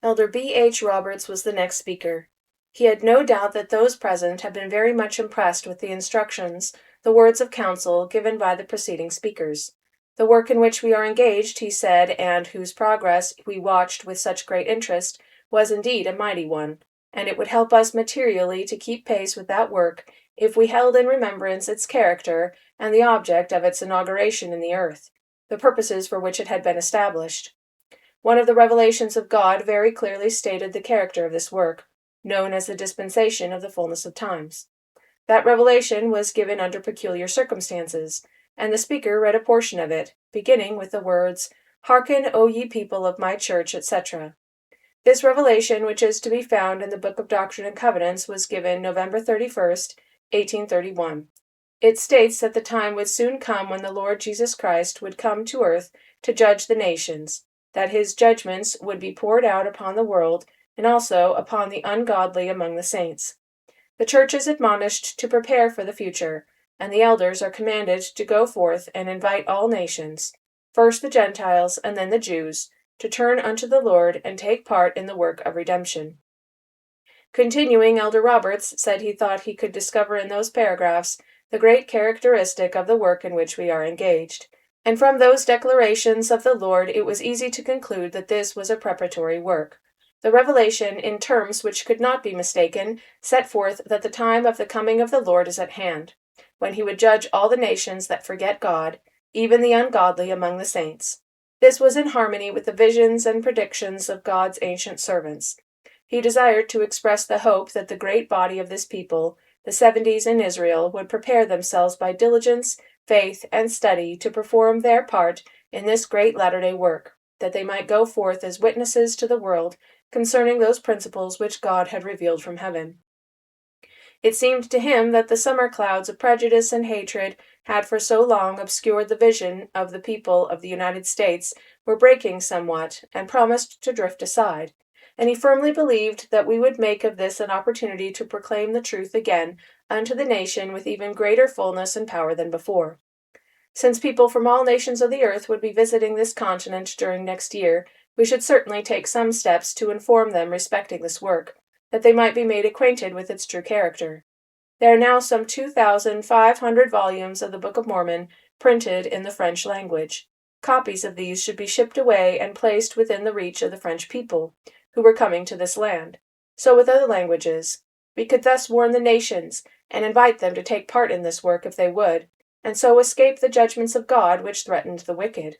Elder B. H. Roberts was the next speaker. He had no doubt that those present had been very much impressed with the instructions, the words of counsel given by the preceding speakers. The work in which we are engaged, he said, and whose progress we watched with such great interest, was indeed a mighty one, and it would help us materially to keep pace with that work if we held in remembrance its character and the object of its inauguration in the earth, the purposes for which it had been established. One of the revelations of God very clearly stated the character of this work, known as the dispensation of the fullness of times. That revelation was given under peculiar circumstances, and the speaker read a portion of it, beginning with the words, "Hearken, O ye people of my church," etc. This revelation, which is to be found in the Book of Doctrine and Covenants, was given November 31st, 1831. It states that the time would soon come when the Lord Jesus Christ would come to earth to judge the nations, that his judgments would be poured out upon the world and also upon the ungodly among the saints. The church is admonished to prepare for the future, and the elders are commanded to go forth and invite all nations, first the Gentiles and then the Jews, to turn unto the Lord and take part in the work of redemption. Continuing, Elder Roberts said he thought he could discover in those paragraphs the great characteristic of the work in which we are engaged, and from those declarations of the Lord it was easy to conclude that this was a preparatory work. The revelation, in terms which could not be mistaken, set forth that the time of the coming of the Lord is at hand, when he would judge all the nations that forget God, even the ungodly among the saints. This was in harmony with the visions and predictions of God's ancient servants. He desired to express the hope that the great body of this people, the 70s in Israel, would prepare themselves by diligence, faith, and study to perform their part in this great latter-day work, that they might go forth as witnesses to the world concerning those principles which God had revealed from heaven. It seemed to him that the summer clouds of prejudice and hatred had for so long obscured the vision of the people of the United States were breaking somewhat and promised to drift aside, and he firmly believed that we would make of this an opportunity to proclaim the truth again unto the nation with even greater fullness and power than before. Since people from all nations of the earth would be visiting this continent during next year, we should certainly take some steps to inform them respecting this work, that they might be made acquainted with its true character. There are now some 2,500 volumes of the Book of Mormon printed in the French language. Copies of these should be shipped away and placed within the reach of the French people, who were coming to this land. So with other languages. We could thus warn the nations, and invite them to take part in this work if they would, and so escape the judgments of God which threatened the wicked.